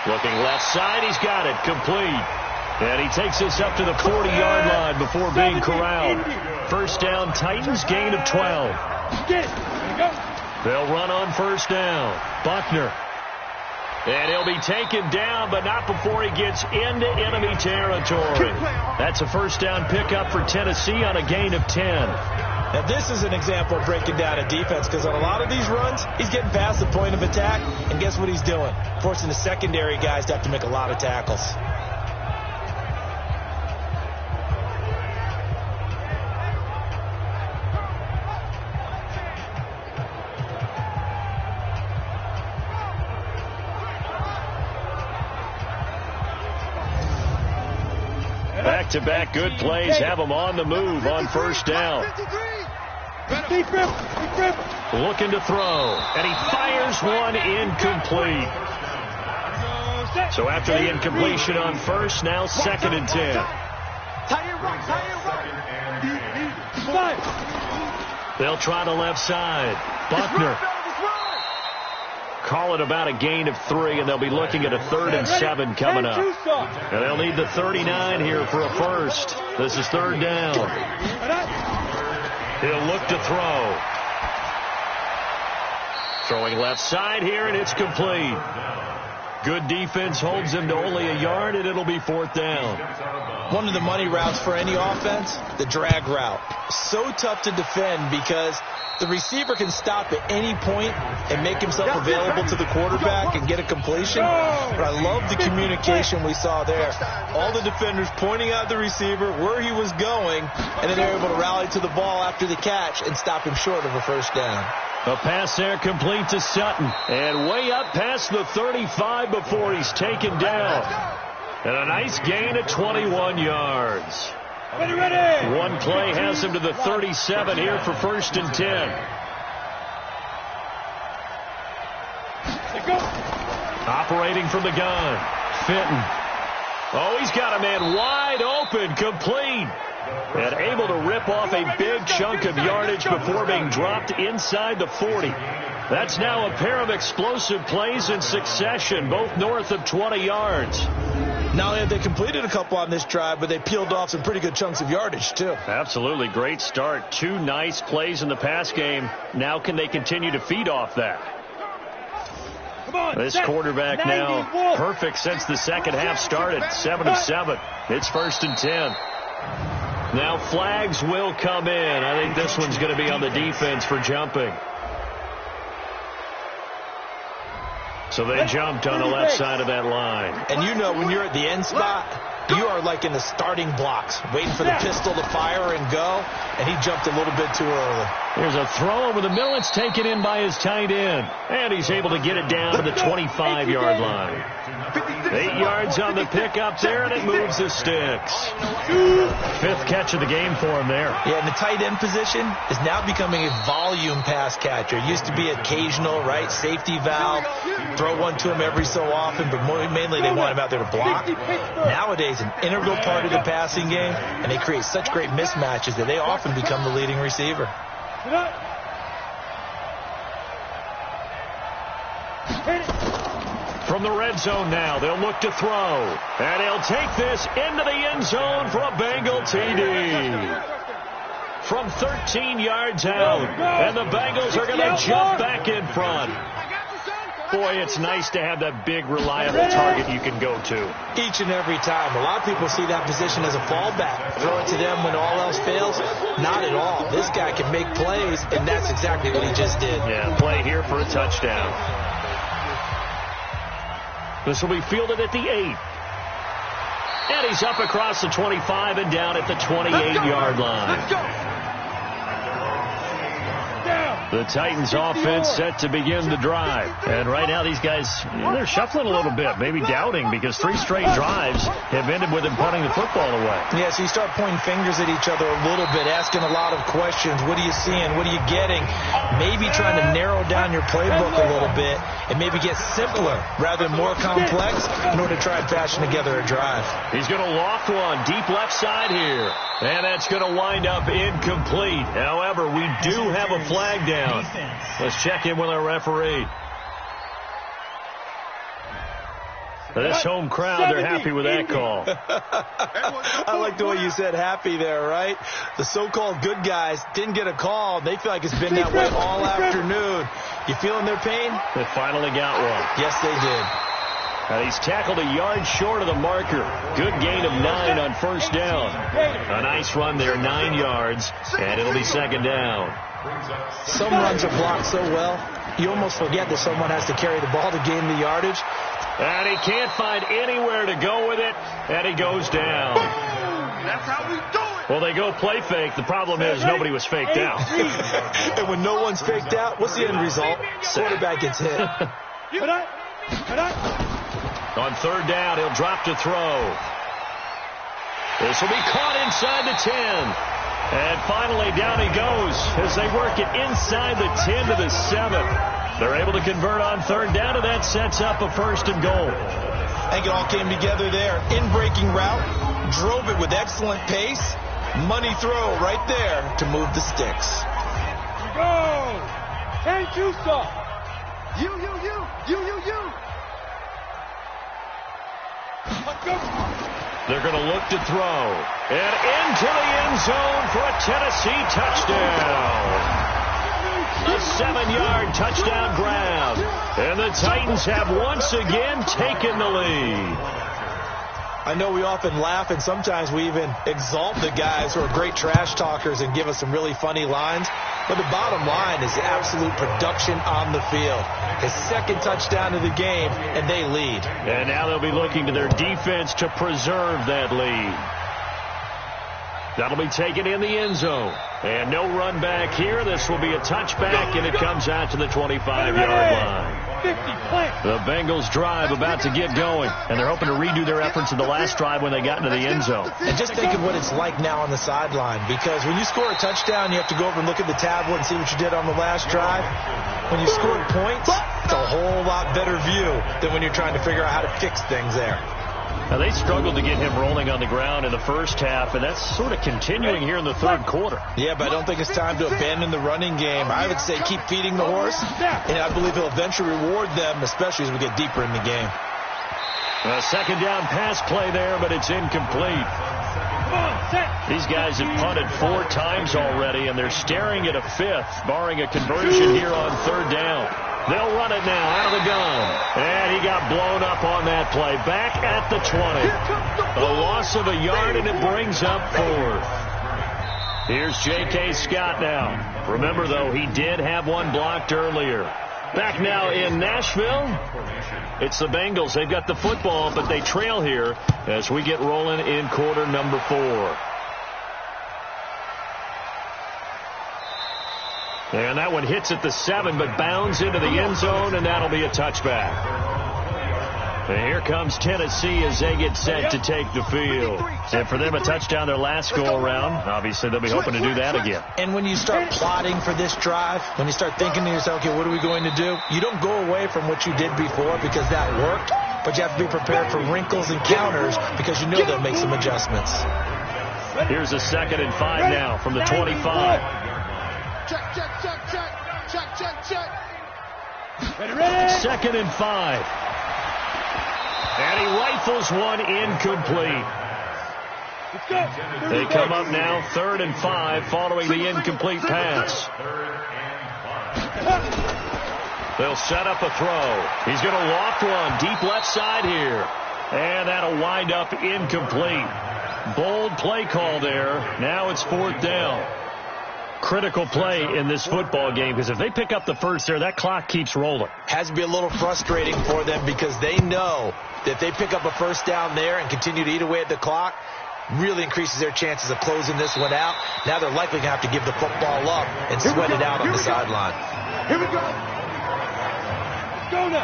Looking left side, he's got it, complete. And he takes this up to the 40-yard line before being corralled. 1st down, Titans, gain of 12. They'll run on 1st down. Buckner. And he'll be taken down, but not before he gets into enemy territory. That's a first down pickup for Tennessee on a gain of 10. Now, this is an example of breaking down a defense, because on a lot of these runs, he's getting past the point of attack, and guess what he's doing? Forcing the secondary guys to have to make a lot of tackles. Back-to-back good plays have him on the move on first down. Looking to throw, and he fires one incomplete. So after the incompletion on first, now 2nd and 10. They'll try the left side. Buckner. Call it about a gain of 3, and they'll be looking at a 3rd and 7 coming up. And they'll need the 39 here for a first. This is 3rd down. He'll look to throw. Throwing left side here, and it's complete. Good defense holds him to only a yard, and it'll be 4th down. One of the money routes for any offense, the drag route. So tough to defend because the receiver can stop at any point and make himself available to the quarterback and get a completion. But I love the communication we saw there. All the defenders pointing out the receiver, where he was going, and then they're able to rally to the ball after the catch and stop him short of a first down. A pass there complete to Sutton. And way up past the 35 before he's taken down. And a nice gain of 21 yards. One play has him to the 37 here for 1st and 10. Operating from the gun. Fitton. Oh, he's got a man wide open, complete. And able to rip off a big chunk of yardage before being dropped inside the 40. That's now a pair of explosive plays in succession, both north of 20 yards. Not only have they completed a couple on this drive, but they peeled off some pretty good chunks of yardage, too. Absolutely. Great start. 2 nice plays in the pass game. Now can they continue to feed off that? This quarterback now perfect since the second half started. 7 of 7. It's 1st and 10. Now flags will come in. I think this one's going to be on the defense for jumping. So they jumped on the left side of that line. And you know when you're at the end spot, you are like in the starting blocks, waiting for the pistol to fire and go, and he jumped a little bit too early. There's a throw over the middle. It's taken in by his tight end. And he's able to get it down to the 25-yard line. 8 yards on the pickup there, and it moves the sticks. 5th catch of the game for him there. Yeah, and the tight end position is now becoming a volume pass catcher. It used to be occasional, right? Safety valve, throw one to him every so often, but mainly they want him out there to block. Nowadays, an integral part of the passing game, and they create such great mismatches that they often become the leading receiver. From the red zone now, they'll look to throw. And he'll take this into the end zone for a Bengal TD. From 13 yards out. And the Bengals are going to jump back in front. Boy, it's nice to have that big, reliable target you can go to. Each and every time. A lot of people see that position as a fallback. Throw it to them when all else fails. Not at all. This guy can make plays, and that's exactly what he just did. Yeah, play here for a touchdown. This will be fielded at the 8. And he's up across the 25 and down at the 28-yard line. Let's go. The Titans offense set to begin the drive. And right now these guys, they're shuffling a little bit, maybe doubting, because 3 straight drives have ended with them punting the football away. Yeah, so you start pointing fingers at each other a little bit, asking a lot of questions. What are you seeing? What are you getting? Maybe trying to narrow down your playbook a little bit and maybe get simpler rather than more complex in order to try and fashion together a drive. He's going to loft one deep left side here. And that's going to wind up incomplete. However, we do have a flag down. Let's check in with our referee. This home crowd, they're happy with that call. I like the way you said happy there, right? The so-called good guys didn't get a call. They feel like it's been that way all afternoon. You feeling their pain? They finally got one. Yes, they did. And he's tackled a yard short of the marker. Good gain of 9 on first down. A nice run there, 9 yards, and it'll be second down. Some runs are blocked so well, you almost forget that someone has to carry the ball to gain the yardage. And he can't find anywhere to go with it, and he goes down. That's how we do it. Well, they go play fake. The problem is nobody was faked out. And when no one's faked out, what's the end result? Quarterback gets hit. On third down, he'll drop to throw. This will be caught inside the 10. And finally, down he goes as they work it inside the 10 to the 7. They're able to convert on third down, and that sets up a first and goal. I think it all came together there. In-breaking route, drove it with excellent pace. Money throw right there to move the sticks. Go! And Juicer! You. Let's go! They're going to look to throw. And into the end zone for a Tennessee touchdown. A 7-yard touchdown grab. And the Titans have once again taken the lead. I know we often laugh and sometimes we even exalt the guys who are great trash talkers and give us some really funny lines. But the bottom line is absolute production on the field. His second touchdown of the game, and they lead. And now they'll be looking to their defense to preserve that lead. That'll be taken in the end zone. And no run back here. This will be a touchback, and it comes out to the 25-yard line. 50, plant. The Bengals drive about to get going, and they're hoping to redo their efforts in the last drive when they got into the end zone. And just think of what it's like now on the sideline, because when you score a touchdown, you have to go over and look at the tablet and see what you did on the last drive. When you scored points, it's a whole lot better view than when you're trying to figure out how to fix things there. Now, they struggled to get him rolling on the ground in the first half, and that's sort of continuing here in the third quarter. Yeah, but I don't think it's time to abandon the running game. I would say keep feeding the horse, and I believe he'll eventually reward them, especially as we get deeper in the game. A second down pass play there, but it's incomplete. These guys have punted 4 times already, and they're staring at a 5th, barring a conversion here on third down. They'll run it now out of the gun. And he got blown up on that play. Back at the 20. A loss of a yard, and it brings up 4th. Here's J.K. Scott now. Remember, though, he did have one blocked earlier. Back now in Nashville, it's the Bengals. They've got the football, but they trail here as we get rolling in quarter number 4. And that one hits at the 7, but bounds into the end zone, and that'll be a touchback. And here comes Tennessee as they get set to take the field. And for them, a touchdown their last go-around. Obviously, they'll be hoping to do that again. And when you start plotting for this drive, when you start thinking to yourself, okay, what are we going to do? You don't go away from what you did before because that worked, but you have to be prepared for wrinkles and counters because you know they'll make some adjustments. Here's a 2nd and 5 now from the 25. Check. 2nd and 5. And he rifles one incomplete. They come up now 3rd and 5 following the incomplete pass. They'll set up a throw. He's going to loft one deep left side here. And that'll wind up incomplete. Bold play call there. Now it's 4th down. Critical play in this football game because if they pick up the first there, that clock keeps rolling. Has to be a little frustrating for them because they know that if they pick up a first down there and continue to eat away at the clock, really increases their chances of closing this one out. Now they're likely going to have to give the football up and sweat it out on the sideline. Here we go.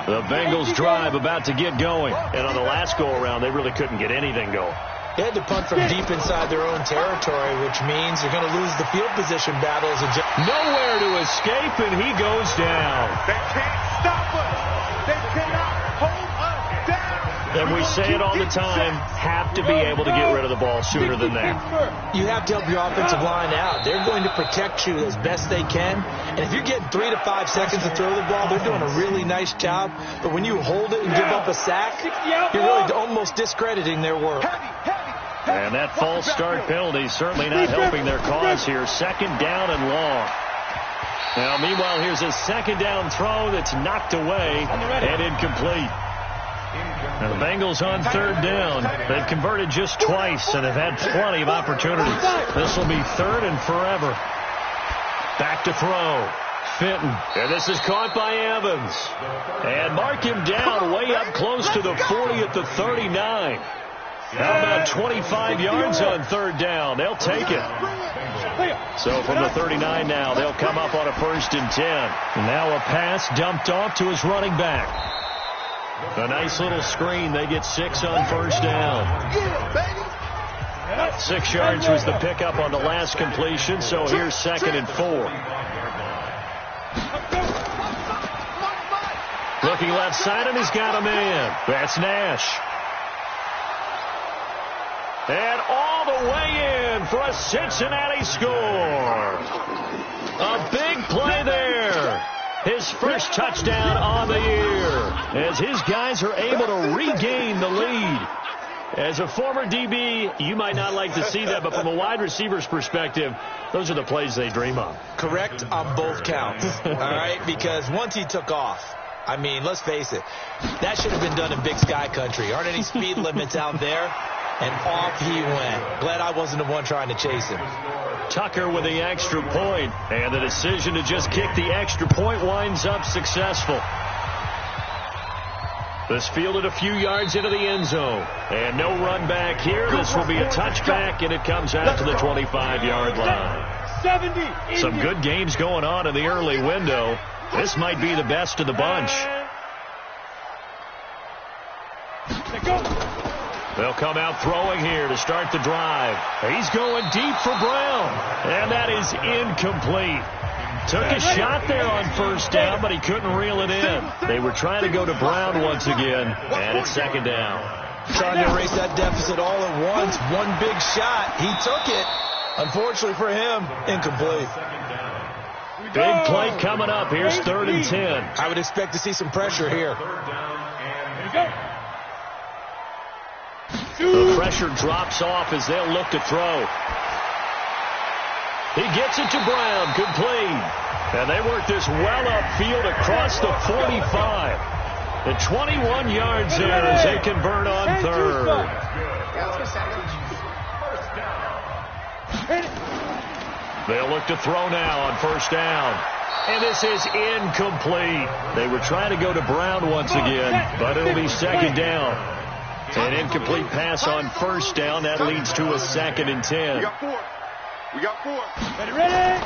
The Bengals drive about to get going. And on the last go-around, they really couldn't get anything going. They had to punt from deep inside their own territory, which means they're going to lose the field position battles. Nowhere to escape, and he goes down. They can't stop us. They cannot hold us down. And we say it all the time, have to be able to get rid of the ball sooner than that. You have to help your offensive line out. They're going to protect you as best they can. And if you're getting 3 to 5 seconds to throw the ball, they're doing a really nice job. But when you hold it and give up a sack, you're really almost discrediting their work. And that false start penalty certainly not helping their cause here. 2nd down and long. Now, meanwhile, here's a 2nd down throw that's knocked away and incomplete. And the Bengals on third down. They've converted just twice and have had plenty of opportunities. This will be third and forever. Back to throw. Fenton. And this is caught by Evans. And mark him down way up close to the 40 at the 39. How about 25 yards on third down? They'll take it. So from the 39 now, they'll come up on a 1st and 10. Now a pass dumped off to his running back. A nice little screen. They get 6 on 1st down. 6 yards was the pickup on the last completion, so here's 2nd and 4. Looking left side, and he's got a man. That's Nash. And all the way in for a Cincinnati score. A big play there. His first touchdown on the year, as his guys are able to regain the lead. As a former DB, you might not like to see that, but from a wide receiver's perspective, those are the plays they dream of. Correct on both counts, all right? Because once he took off, I mean, let's face it, that should have been done in Big Sky country. Aren't any speed limits out there? And off he went. Glad I wasn't the one trying to chase him. Tucker with the extra point, and the decision to just kick the extra point winds up successful. This fielded a few yards into the end zone, and no run back here. This will be a touchback, and it comes out to the 25-yard line. Some good games going on in the early window. This might be the best of the bunch. They'll come out throwing here to start the drive. He's going deep for Brown, and that is incomplete. Took a shot there on 1st down, but he couldn't reel it in. They were trying to go to Brown once again, and it's 2nd down. Trying to erase that deficit all at once. One big shot. He took it. Unfortunately for him, incomplete. Big play coming up. Here's 3rd and 10. I would expect to see some pressure here. The pressure drops off as they'll look to throw. He gets it to Brown, complete. And they work this well upfield across the 45. The 21 yards there as they convert on 3rd. They'll look to throw now on 1st down. And this is incomplete. They were trying to go to Brown once again, but it'll be 2nd down. An incomplete pass on 1st down. That leads to a 2nd and 10. We got 4. Ready?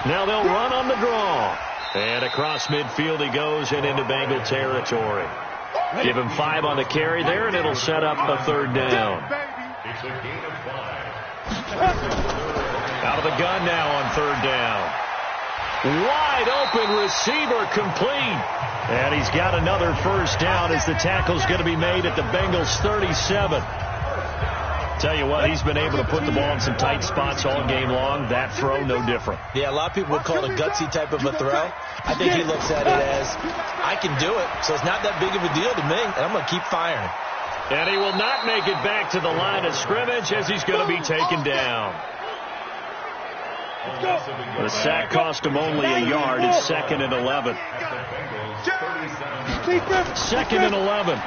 Now they'll run on the draw. And across midfield he goes and into Bengal territory. Give him 5 on the carry there, and it'll set up a 3rd down. It's a gain of 5. Out of the gun now on 3rd down. Wide open receiver, complete. And he's got another 1st down as the tackle's going to be made at the Bengals 37. Tell you what, he's been able to put the ball in some tight spots all game long. That throw, no different. Yeah, a lot of people would call it a gutsy type of a throw. I think he looks at it as, I can do it, so it's not that big of a deal to me, and I'm going to keep firing. And he will not make it back to the line of scrimmage as he's going to be taken down. The sack cost him only a yard. It's 2nd and 11. 2nd and 11.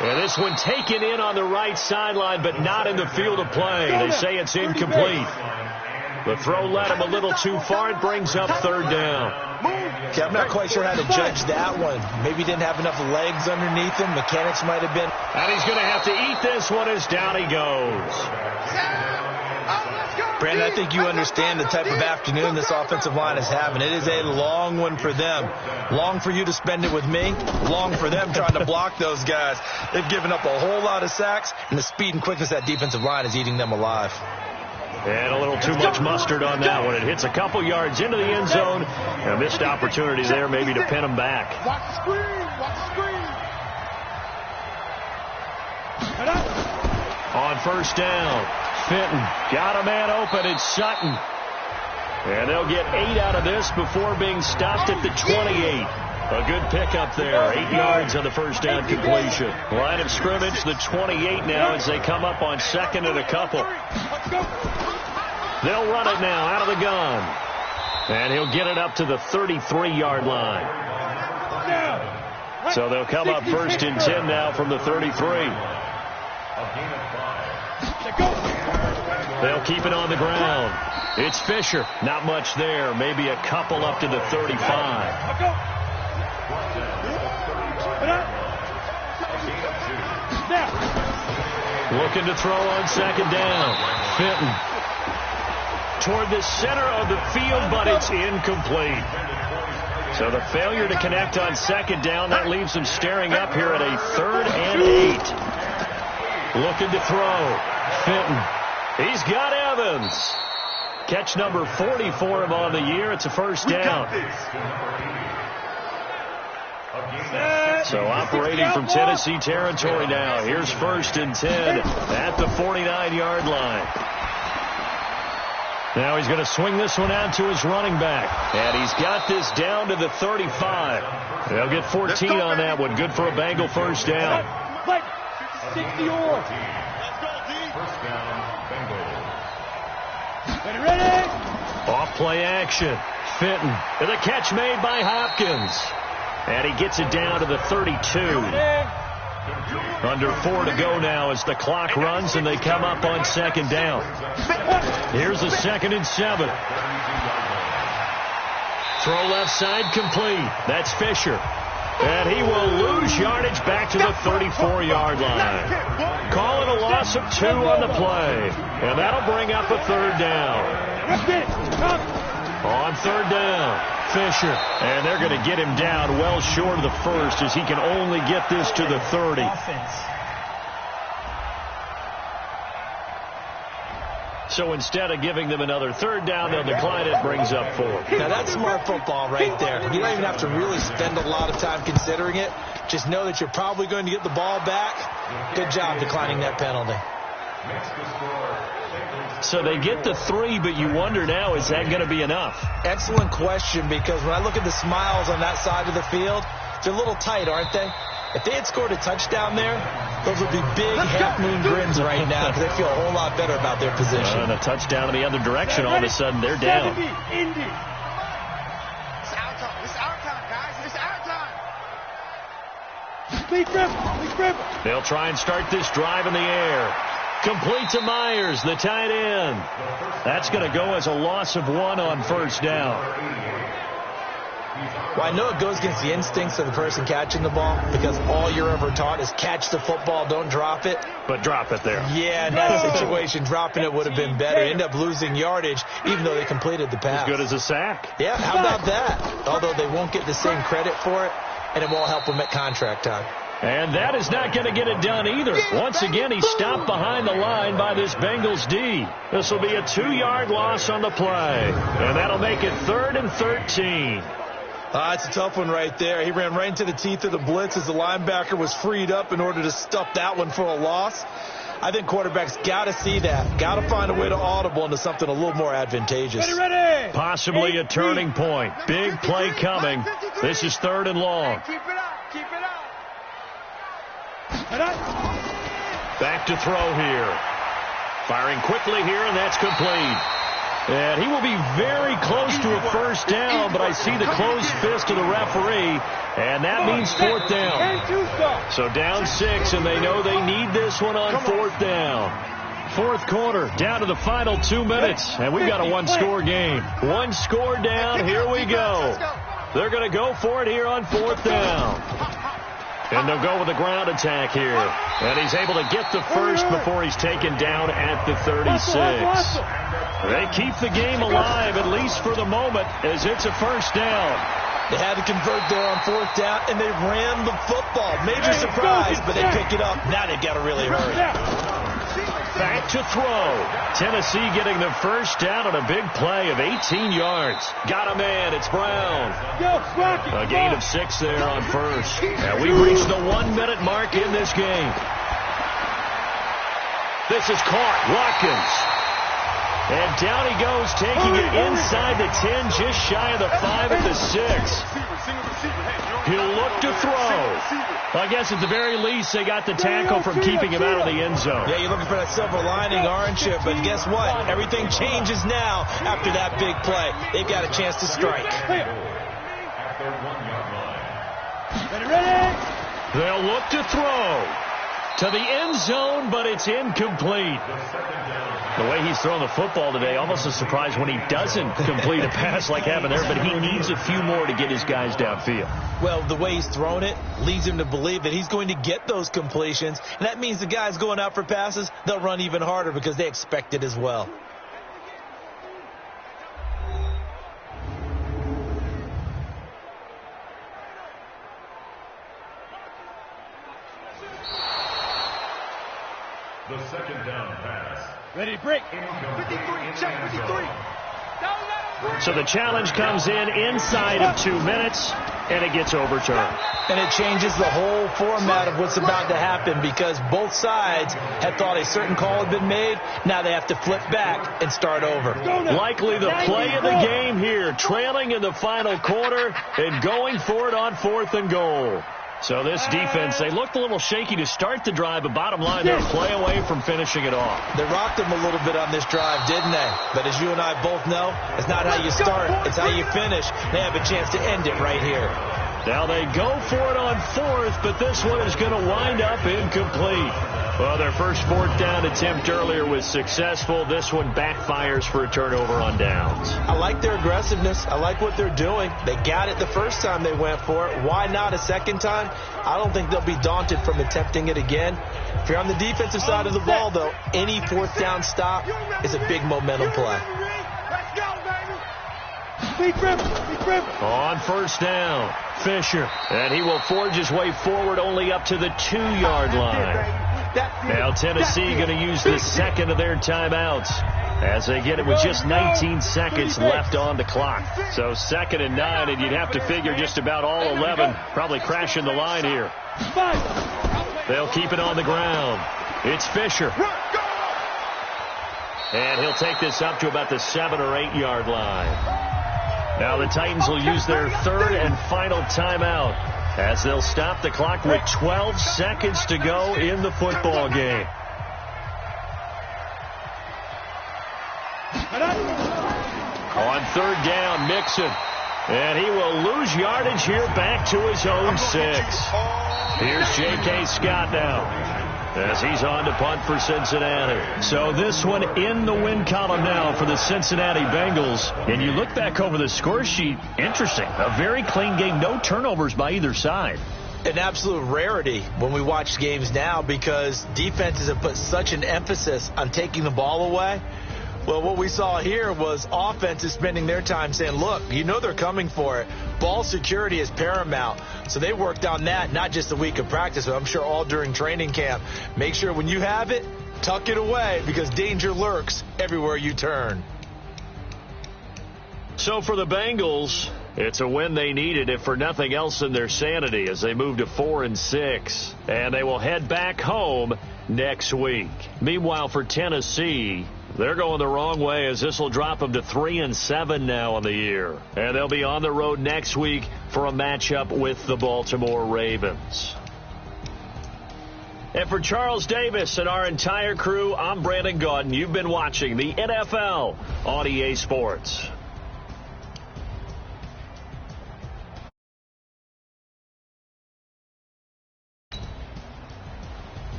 And this one taken in on the right sideline, but not in the field of play. They say it's incomplete. The throw led him a little too far. It brings up 3rd down. Okay, I'm not quite sure how to judge that one. Maybe he didn't have enough legs underneath him. Mechanics might have been. And he's going to have to eat this one as down he goes. Brandon, I think you understand the type of afternoon this offensive line is having. It is a long one for them. Long for you to spend it with me. Long for them trying to block those guys. They've given up a whole lot of sacks, and the speed and quickness of that defensive line is eating them alive. And a little too much mustard on that one. It hits a couple yards into the end zone. A missed opportunity there maybe to pin him back. Watch the screen. Watch the screen. On 1st down, Fenton got a man open. It's Sutton. And they'll get 8 out of this before being stopped at the 28. A good pickup there. 8 yards on the 1st down completion. Line of scrimmage, the 28 now as they come up on 2nd and a couple. They'll run it now out of the gun. And he'll get it up to the 33-yard line. So they'll come up first and 10 now from the 33. They'll keep it on the ground. It's Fisher. Not much there. Maybe a couple up to the 35. Looking to throw on second down. Fenton toward the center of the field, but it's incomplete. So the failure to connect on second down, that leaves them staring up here at a 3rd and 8. Looking to throw. Fenton. He's got Evans. Catch number 40 for him on the year. It's a first down. So operating from Tennessee territory now. Here's 1st and 10 at the 49-yard line. Now he's going to swing this one out to his running back. And he's got this down to the 35. They'll get 14 on that one. Good for a Bengal first down. 60-yard. Ready? Off play action. Fenton. And the catch made by Hopkins. And he gets it down to the 32. Under 4 to go now as the clock runs and they come up on second down. Here's a 2nd and 7. Throw left side complete. That's Fisher. And he will lose yardage back to the 34-yard line. Call it a loss of 2 on the play. And that'll bring up a 3rd down. On 3rd down, Fisher. And they're going to get him down well short of the 1st as he can only get this to the 30. So instead of giving them another 3rd down, they'll decline it. Brings up 4. Now that's smart football right there. You don't even have to really spend a lot of time considering it. Just know that you're probably going to get the ball back. Good job declining that penalty. So they get the 3, but you wonder now, is that going to be enough? Excellent question, because when I look at the smiles on that side of the field, they're a little tight, aren't they? If they had scored a touchdown there, those would be big half-moon grins right now because they feel a whole lot better about their position. And a touchdown in the other direction, all of a sudden they're down. It's our time. It's our time, guys. It's our time. They'll try and start this drive in the air. Complete to Myers, the tight end. That's going to go as a loss of 1 on 1st down. Well, I know it goes against the instincts of the person catching the ball because all you're ever taught is catch the football, don't drop it. But drop it there. Yeah, in that situation, dropping it would have been better. End up losing yardage even though they completed the pass. As good as a sack. Yeah, how about that? Although they won't get the same credit for it, and it won't help them at contract time. And that is not going to get it done either. Once again, he's stopped behind the line by this Bengals D. This will be a 2-yard loss on the play. And that'll make it 3rd and 13. It's a tough one right there. He ran right into the teeth of the blitz as the linebacker was freed up in order to stuff that one for a loss. I think quarterbacks got to see that. Got to find a way to audible into something a little more advantageous. Ready. Possibly a turning point. Big play coming. This is 3rd and long. Keep it up. Keep it up. Back to throw here. Firing quickly here, and that's complete. And he will be very close to a first down, but I see the closed fist of the referee, and that means 4th down. So down 6, and they know they need this one on 4th down. 4th quarter, down to the final 2 minutes, and we've got a 1-score game. 1 score down, here we go. They're going to go for it here on 4th down. And they'll go with a ground attack here. And he's able to get the first before he's taken down at the 36. They keep the game alive, at least for the moment, as it's a first down. They had to convert there on 4th down, and they ran the football. Major surprise, but they pick it up. Now they've got to really hurry. Back to throw. Tennessee getting the first down on a big play of 18 yards. Got a man. It's Brown. A gain of 6 there on first. And we reached the 1-minute mark in this game. This is caught. Watkins. And down he goes, taking it inside the 10, just shy of the 5 at the 6. He'll look to throw. I guess at the very least, they got the tackle from keeping him out of the end zone. Yeah, you're looking for that silver lining, aren't you? But guess what? Everything changes now after that big play. They've got a chance to strike. Ready. They'll look to throw to the end zone, but it's incomplete. The way he's throwing the football today, almost a surprise when he doesn't complete a pass like having there, but he needs a few more to get his guys downfield. Well, the way he's thrown it leads him to believe that he's going to get those completions, and that means the guys going out for passes, they'll run even harder because they expect it as well. The second down pass. Ready to break. 53, check 53. So the challenge comes in inside of 2 minutes, and it gets overturned. And it changes the whole format of what's about to happen because both sides had thought a certain call had been made. Now they have to flip back and start over. Likely the play of the game here, trailing in the final quarter and going for it on 4th and goal. So this defense, they looked a little shaky to start the drive, but bottom line, they're a play away from finishing it off. They rocked them a little bit on this drive, didn't they? But as you and I both know, it's not how you start, it's how you finish. They have a chance to end it right here. Now they go for it on 4th, but this one is going to wind up incomplete. Well, their first 4th down attempt earlier was successful. This one backfires for a turnover on downs. I like their aggressiveness. I like what they're doing. They got it the first time they went for it. Why not a second time? I don't think they'll be daunted from attempting it again. If you're on the defensive side of the ball, though, any 4th down stop is a big momentum play. Let's go, baby. On 1st down, Fisher. And he will forge his way forward only up to the 2-yard line. Now Tennessee going to use the second of their timeouts as they get it with just 19 seconds left on the clock. So 2nd and 9, and you'd have to figure just about all 11 probably crashing the line here. They'll keep it on the ground. It's Fisher. And he'll take this up to about the 7 or 8 yard line. Now the Titans will use their 3rd and final timeout as they'll stop the clock with 12 seconds to go in the football game. On 3rd down, Mixon. And he will lose yardage here back to his own 6. Here's J.K. Scott now as he's on to punt for Cincinnati. So this one in the win column now for the Cincinnati Bengals. And you look back over the score sheet, interesting. A very clean game, no turnovers by either side. An absolute rarity when we watch games now because defenses have put such an emphasis on taking the ball away. Well, what we saw here was offenses spending their time saying, look, you know they're coming for it. Ball security is paramount. So they worked on that, not just a week of practice, but I'm sure all during training camp. Make sure when you have it, tuck it away because danger lurks everywhere you turn. So for the Bengals, it's a win they needed, if for nothing else than their sanity, as they move to 4-6. And they will head back home next week. Meanwhile, for Tennessee, they're going the wrong way as this will drop them to 3-7 now on the year. And they'll be on the road next week for a matchup with the Baltimore Ravens. And for Charles Davis and our entire crew, I'm Brandon Gaudin. You've been watching the NFL on EA Sports.